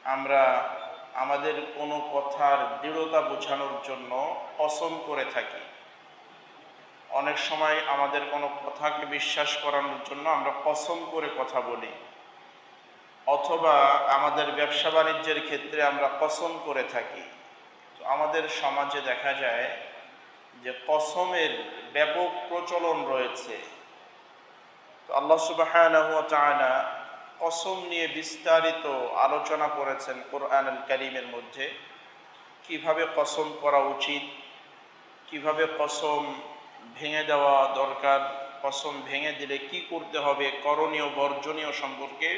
আমরা আমাদের কোনো কথার দৃঢ়তা বোঝানোর জন্য কসম করে থাকি। অনেক সময় আমাদের কোনো কথাকে বিশ্বাস করানোর জন্য আমরা কসম করে কথা বলি, অথবা আমাদের ব্যবসা বাণিজ্যের ক্ষেত্রে আমরা কসম করে থাকি। তো আমাদের সমাজে দেখা যায় যে কসমের ব্যাপক প্রচলন রয়েছে। তো আল্লাহ সুবহানাহু ওয়া তাআলা কসম নিয়ে বিস্তারিত আলোচনা করেছেন কোরআনুল কারীমের মধ্যে। কিভাবে কসম করা উচিত, কিভাবে কসম ভেঙে দেওয়া দরকার, কসম ভেঙে দিলে কি করতে হবে, করণীয় বর্জনীয় সম্পর্কে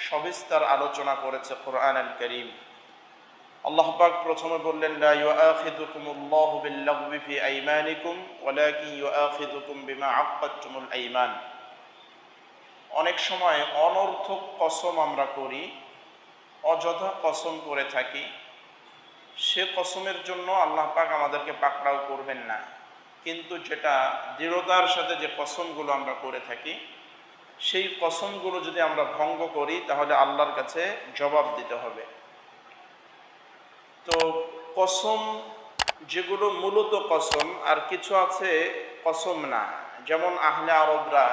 সবিস্তার আলোচনা করেছে কোরআনুল কারীম। আল্লাহ পাক প্রথমে বললেন, লা ইউআখিযুকুমুল্লাহু বিল্লাগবি ফি আইমানিকুম ওয়ালাকিন ইউআখিযুকুম বিমা আক্কাদতুমুল আইমান। অনেক সময় অনর্থক কসম আমরা করি, অযথা কসম করে থাকি। সে কসমের জন্য আল্লাহ পাক আমাদেরকে পাকড়াও করবেন না, কিন্তু যেটা দৃঢ়তার সাথে যে কসমগুলো আমরা করে থাকি, সেই কসমগুলো যদি আমরা ভঙ্গ করি তাহলে আল্লাহর কাছে জবাব দিতে হবে। তো কসম যেগুলো মূলত কসম, আর কিছু আছে কসম না। যেমন আহলে আরবরা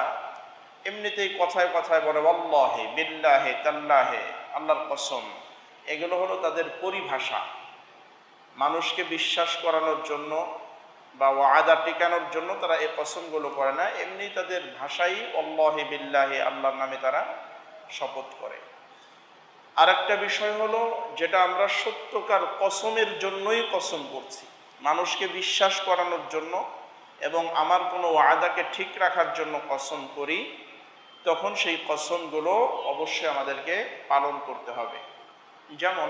এমনিতেই কথায় কথায় বলে ওয়াল্লাহি বিল্লাহি তাল্লাহি, আল্লাহর কসম। এগুলো হলো তাদের পরিভাষা। মানুষকে বিশ্বাস করানোর জন্য বা ওয়াদা টিকানোর জন্য তারা এই কসমগুলো করে না, এমনি তাদের ভাষাই ওয়াল্লাহি বিল্লাহি, আল্লাহর নামে তারা শপথ করে। আরেকটা বিষয় হলো, যেটা আমরা সত্যকার কসমের জন্যই কসম করছি, মানুষকে বিশ্বাস করানোর জন্য এবং আমার কোনো ওয়াদাকে ঠিক রাখার জন্য কসম করি, তখন সেই কসমগুলো অবশ্যই আমাদেরকে পালন করতে হবে। যেমন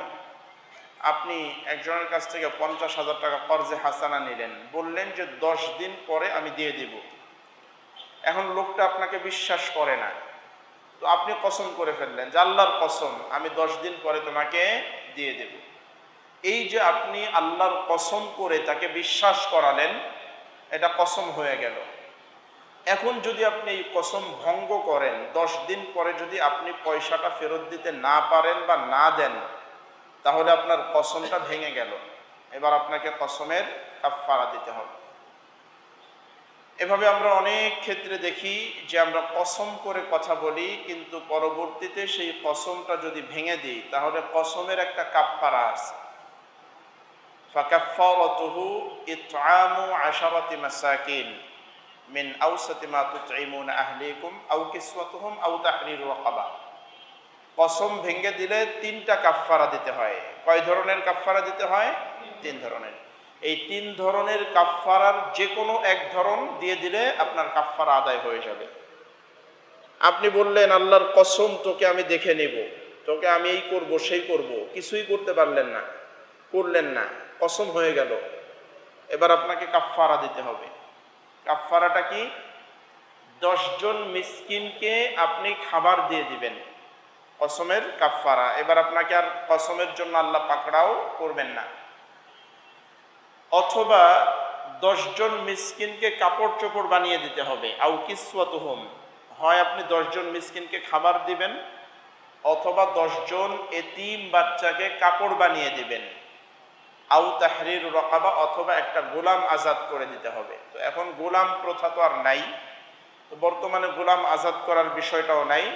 আপনি একজনের কাছ থেকে 50,000 টাকা কর্জে হাসানা নিলেন, বললেন যে 10 দিন পরে আমি দিয়ে দিব। এখন লোকটা আপনাকে বিশ্বাস করে না, তো আপনি কসম করে ফেললেন যে আল্লাহর কসম আমি 10 দিন পরে তোমাকে দিয়ে দেব। এই যে আপনি আল্লাহর কসম করে তাকে বিশ্বাস করালেন, এটা কসম হয়ে গেল। এখন যদি আপনি এই কসম ভঙ্গ করেন, 10 দিন পরে যদি আপনি পয়সাটা ফেরত দিতে না পারেন বা না দেন, তাহলে আপনার কসমটা ভেঙে গেল। এবার আপনাকে কসমের কাফারা দিতে হবে। এভাবে আমরা অনেক ক্ষেত্রে দেখি যে আমরা কসম করে কথা বলি, কিন্তু পরবর্তীতে সেই কসমটা যদি ভেঙে দিই তাহলে কসমের একটা কাফারা আছে। ফাকাফফারাতুহু ইতআমু 10 মাসাকিন মিন আওসাতি মা তুতঈমুনা আহলিকুম আও কিসওয়াতুহুম আও তাহরিরু রাকাবা। কসম ভেঙে দিলে 3টা কাফারা দিতে হয়। কয় ধরনের কাফারা দিতে হয়? 3 ধরনের। এই 3 ধরনের কাফারার যে কোনো এক ধরন দিয়ে দিলে আপনার কাফারা আদায় হয়ে যাবে। আপনি বললেন আল্লাহর কসম তোকে আমি দেখে নেব, তোকে আমি এই করব সেই করব, কিছুই করতে পারলেন না, করলেন না, কসম হয়ে গেল। এবার আপনাকে কাফারা দিতে হবে। কাফারাটা কি? 10 জন মিসকিনকে আপনি খাবার দিয়ে দিবেন, কসমের কাফারা। এবার আপনাকে আর কসমের জন্য আল্লাহ পাকড়াও করবেন না। অথবা 10 জন মিসকিনকে কাপড় চোপড় বানিয়ে দিতে হবে, আও কিসওয়াতুহুম। হয় আপনি 10 জন মিসকিনকে খাবার দিবেন, অথবা 10 জন এতিম বাচ্চাকে কাপড় বানিয়ে দিবেন, আও তাহরিরু রাকাবা, অথবা একটা গোলাম আজাদ করে দিতে হবে। তো এখন গোলাম প্রথা তো আর নাই, তো বর্তমানে গোলাম আজাদ করার বিষয়টাও নাই।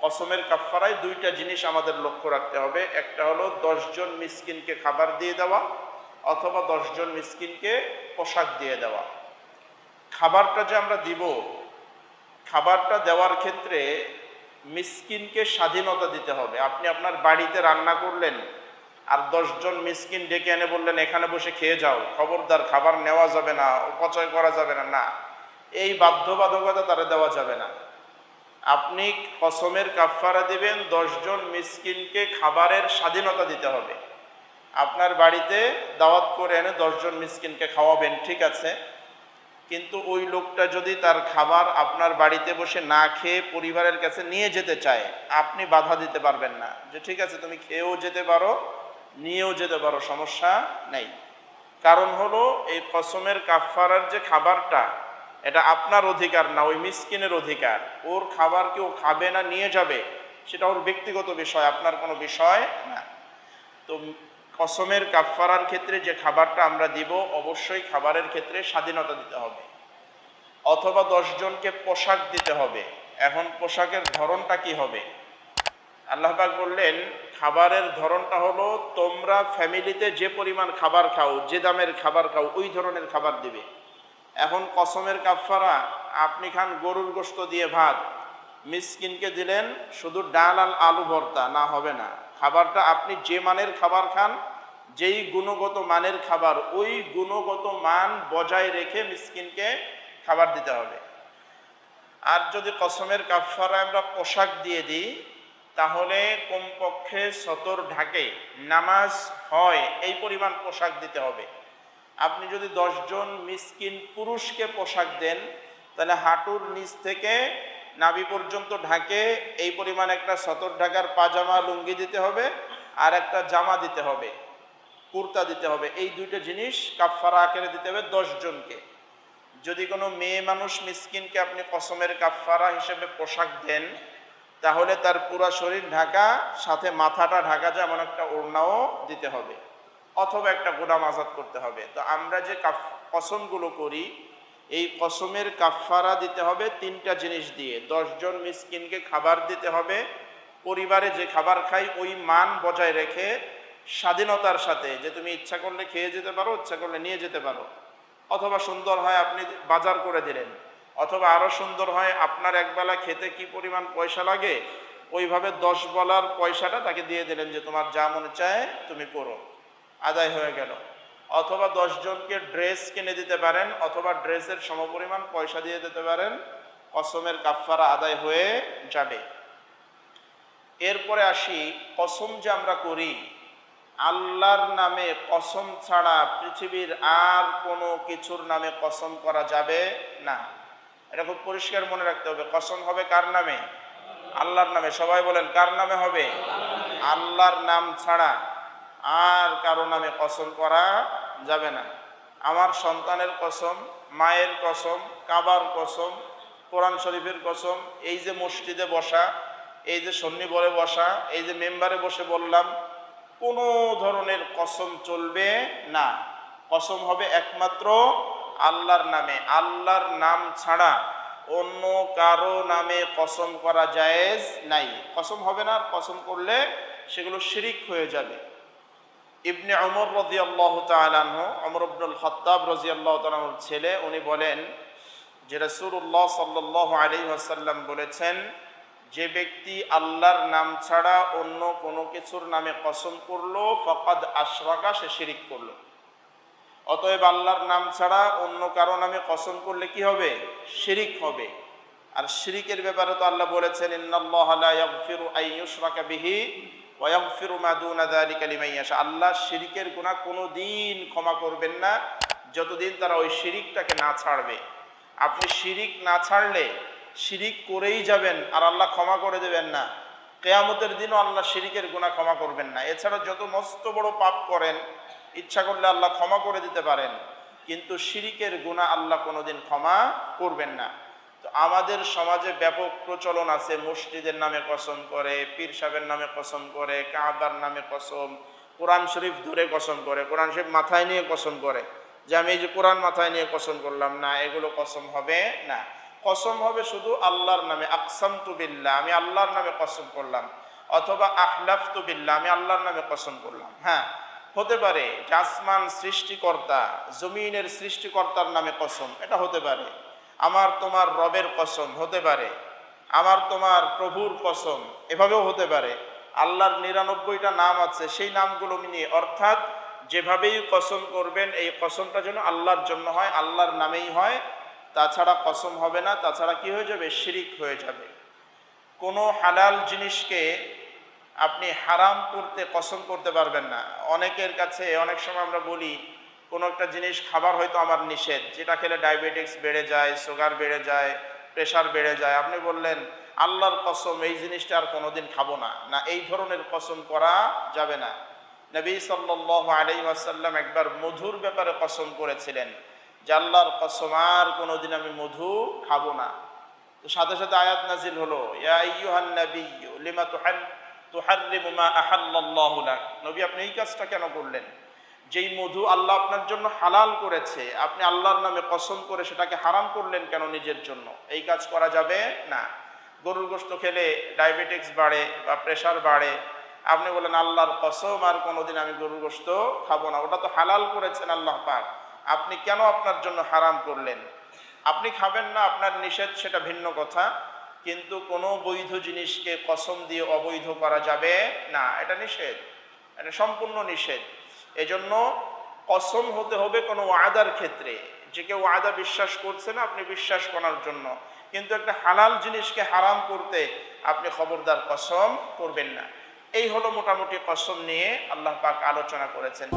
কসমের কাফারায় 2টা জিনিস আমাদের লক্ষ্য রাখতে হবে। একটা হলো 10 জন মিসকিনকে খাবার দিয়ে দেওয়া, অথবা 10 জন মিসকিনকে পোশাক দিয়ে দেওয়া। খাবারটা যে আমরা দিব, খাবারটা দেওয়ার ক্ষেত্রে মিসকিনকে স্বাধীনতা দিতে হবে। আপনি আপনার বাড়িতে রান্না করলেন আর 10 জন মিসকিন ডেকে এনে বললেন এখানে বসে খেয়ে যাও, খবরদার খাবার নেওয়া যাবে না, অপচয় করা যাবে না, না, এই বাধ্যবাধকতা তারা দেওয়া যাবে না। আপনি কসমের কাফারা দিবেন, 10 জন মিসকিনকে খাবারের স্বাধীনতা দিতে হবে। আপনার বাড়িতে দাওয়াত করে এনে 10 জন মিসকিনকে খাওয়াবেন, ঠিক আছে, কিন্তু ওই লোকটা যদি তার খাবার আপনার বাড়িতে বসে না খেয়ে পরিবারের কাছে নিয়ে যেতে চায়, আপনি বাধা দিতে পারবেন না যে ঠিক আছে তুমি খেয়েও যেতে পারো, নিয়েও যেতে পারো, সমস্যা নেই। কারণ হলো এই কসমের কাফারার যে খাবারটা, এটা আপনার অধিকার না, ওই মিসকিনের অধিকার। ওর খাবার কেউ খাবে না, নিয়ে যাবে, সেটা ওর ব্যক্তিগত বিষয়, আপনার কোনো বিষয় না। তো কসমের কাফফারার ক্ষেত্রে যে খাবারটা আমরা দিব, অবশ্যই খাবারের ক্ষেত্রে স্বাধীনতা দিতে হবে, অথবা 10 জনকে পোশাক দিতে হবে। এখন পোশাকের ধরনটা কি হবে? আল্লাহ পাক বললেন খাবারের ধরনটা হলো তোমরা ফ্যামিলিতে যে পরিমাণ খাবার খাও, যে দামের খাবার খাও, ওই ধরনের খাবার দিবে। এখন কসমের কাফফারা, আপনি খান গরুর গোশত দিয়ে ভাত, মিসকিনকে দিলেন শুধু ডাল আর আলু ভর্তা, না, হবে না। খাবারটা আপনি যে মানের খাবার খান, যেই গুণগত মানের খাবার, ওই গুণগত মান বজায় রেখে মিসকিনকে খাবার দিতে হবে। আর যদি কসমের কাফফারা আমরা পোশাক দিয়ে দিই, তাহলে কমপক্ষে সতর ঢাকে নামাজ হয় এই পরিমাণ পোশাক দিতে হবে। আপনি যদি 10 জন মিসকিন পুরুষকে পোশাক দেন, তাহলে হাঁটুর নিচ থেকে নাভি পর্যন্ত ঢাকে এই পরিমাণ একটা সতর ঢাকার পাজামা লুঙ্গি দিতে হবে, আর একটা জামা দিতে হবে, কুর্তা দিতে হবে। এই দুইটা জিনিস কাফফারা আকারে দিতে হবে 10 জনকে। যদি কোনো মেয়ে মানুষ মিসকিনকে আপনি কসমের কাফফারা হিসেবে পোশাক দেন, তাহলে তার পুরো শরীর ঢাকা, সাথে মাথাটা ঢাকা যায় এমন একটা ওড়নাও দিতে হবে, অথবা একটা গোলাম আজাদ করতে হবে। তো আমরা যে কসমগুলো করি, এই কসমের কাফফারা দিতে হবে 3টা জিনিস দিয়ে। 10 জন মিসকিনকে খাবার দিতে হবে, পরিবারে যে খাবার খাই ওই মান বজায় রেখে, স্বাধীনতার সাথে, যে তুমি ইচ্ছা করলে খেয়ে যেতে পারো, ইচ্ছা করলে নিয়ে যেতে পারো, অথবা সুন্দর হয় আপনি বাজার করে দিলেন, অথবা আরো সুন্দর হয় আপনার একবেলা খেতে কি পরিমাণ পয়সা লাগে, ওইভাবে 10 বেলার পয়সাটা তাকে দিয়ে দিলেন যে তোমার যা মনে চায় তুমি করো, আদায় হয়ে গেল। অথবা 10 জনকে ড্রেস কিনে দিতে পারেন, অথবা ড্রেসের সমপরিমাণ পয়সা দিয়ে দিতে পারেন, কসমের কাফফারা আদায় হয়ে যাবে। এরপরে আসি, কসম যে আমরা করি, আল্লাহর নামে কসম ছাড়া পৃথিবীর আর কোনো কিছুর নামে কসম করা যাবে না। এটা খুব পরিষ্কার মনে রাখতে হবে। কসম হবে কার নামে? আল্লাহর নামে। সবাই বলেন কার নামে হবে? আল্লাহর নাম ছাড়া আর কারো নামে কসম করা যাবে না। আমার সন্তানের কসম, মায়ের কসম, কাবার কসম, কোরআন শরীফের কসম, এই যে মসজিদে বসা, এই যে সন্নিবরে বসা, এই যে মেম্বারে বসে বললাম, কোনো ধরনের কসম চলবে না। কসম হবে একমাত্র আল্লাহর নামে। আল্লাহর নাম ছাড়া অন্য কারো নামে কসম করা জায়েজ নাই। কসম হবে না, কসম করলে সেগুলো শিরিক হয়ে যাবে। ইবনে ওমর রাদিয়াল্লাহু তাআলা আনহু, ওমর ইবনুল খাত্তাব রাদিয়াল্লাহু তাআলা আনহুর ছেলে, উনি বলেন যে রাসূলুল্লাহ সাল্লাল্লাহু আলাইহি ওয়াসাল্লাম বলেছেন, যে ব্যক্তি আল্লাহর নাম ছাড়া অন্য কোনো কিছুর নামে কসম করলো, ফাকাদ আশরাকা, সে শিরিক করলো। অতএব আল্লাহর নাম ছাড়া অন্য কারো নামে কসম করলে কি হবে? শিরিক হবে। আর শিরিকের ব্যাপারে তো আল্লাহ বলেছেন, ইন্নাল্লাহা লা ইয়াগফিরু আন ইউশরাকা বিহি ওয়া ইয়াগফিরু মা দুনা যালিকা লিমান ইয়াশা। আল্লাহ শিরিকের গুনাহ কোনোদিন ক্ষমা করবেন না যতদিন তারা ওই শিরিকটাকে না ছাড়বে। আপনি শিরিক না ছাড়লে শিরিক করেই যাবেন, আর আল্লাহ ক্ষমা করে দেবেন না। কিয়ামতের দিনও আল্লাহ শিরিকের গুনাহ ক্ষমা করবেন না। এছাড়া যত মস্ত বড় পাপ করেন, ইচ্ছা করলে আল্লাহ ক্ষমা করে দিতে পারেন, কিন্তু শিরিকের গুনাহ আল্লাহ কোনোদিন ক্ষমা করবেন না। তো আমাদের সমাজে ব্যাপক প্রচলন আছে, মসজিদের নামে কসম করে, পীর সাহেবের নামে কসম করে, কাবার নামে কসম, কোরআন শরীফ ধরে কসম করে, কোরআন শরীফ মাথায় নিয়ে কসম করে, যে আমি এই যে কোরআন মাথায় নিয়ে কসম করলাম। না, এগুলো কসম হবে না। কসম হবে শুধু আল্লাহর নামে। আকসামতু বিল্লাহ, আমি আল্লাহর নামে কসম করলাম, অথবা আহলাফতু বিল্লাহ, আমি আল্লাহর নামে কসম করলাম। হ্যাঁ, হতে পারে যে আসমান সৃষ্টিকর্তা, জমিনের সৃষ্টিকর্তার নামে কসম, এটা হতে পারে। আমার তোমার রবের কসম হতে পারে, আমার তোমার প্রভুর কসম, এভাবেও হতে পারে। আল্লাহর 99টা নাম আছে, সেই নামগুলো নিয়ে, অর্থাৎ যেভাবেই কসম করবেন এই কসমটা যেন আল্লাহর জন্য হয়, আল্লাহর নামেই হয়, তাছাড়া কসম হবে না। তাছাড়া কি হয়ে যাবে? শিরিক হয়ে যাবে। কোনো হালাল জিনিসকে আপনি হারাম করতে কসম করতে পারবেন না। অনেকের কাছে অনেক সময় আমরা বলি, কোনো একটা জিনিস খাবার হয়তো আমার নিষেধ, যেটা খেলে ডায়াবেটিস বেড়ে যায়, সুগার বেড়ে যায়, প্রেশার বেড়ে যায়, আপনি বললেন আল্লাহর কসম এই জিনিসটা আর কোনোদিন খাবো না। না, এই ধরনের কসম করা যাবে না। নবী সাল্লাল্লাহু আলাইহি ওয়াসাল্লাম একবার মধুর ব্যাপারে কসম করেছিলেন যে আল্লাহর কসম আর কোনোদিন আমি মধু খাবো না। তো তো সাথে সাথে আয়াত নাজিল হলো, ইয়া আইয়ুহান নাবিয়্যু লিমা তুহাররিমু মা আহাল্লাল্লাহু লাক। নবী, আপনি এই কাজটা কেন করলেন? যেই মধু আল্লাহ আপনার জন্য হালাল করেছে, আপনি আল্লাহর নামে কসম করে সেটাকে হারাম করলেন কেন নিজের জন্য? এই কাজ করা যাবে না। গরুর গোশত খেলে ডায়াবেটিক্স বাড়ে বা প্রেশার বাড়ে, আপনি বলেন আল্লাহর কসম আর কোনোদিন আমি গরুর গোশত খাবো না। ওটা তো হালাল করেছেন আল্লাহ পাক, আপনি কেন আপনার জন্য হারাম করলেন? আপনি খাবেন না, আপনার নিষেধ, সেটা ভিন্ন কথা, কিন্তু কোনো বৈধ জিনিসকে কসম দিয়ে অবৈধ করা যাবে না, এটা নিষেধ, এটা সম্পূর্ণ নিষেধ। এজন্য কসম হতে হবে কোনো ওয়াদার ক্ষেত্রে, যে কেউ ওয়াদা বিশ্বাস করছে না, আপনি বিশ্বাস করার জন্য, কিন্তু একটা হালাল জিনিসকে হারাম করতে আপনি খবরদার কসম করবেন না। এই হলো মোটামুটি কসম নিয়ে আল্লাহ পাক আলোচনা করেছেন।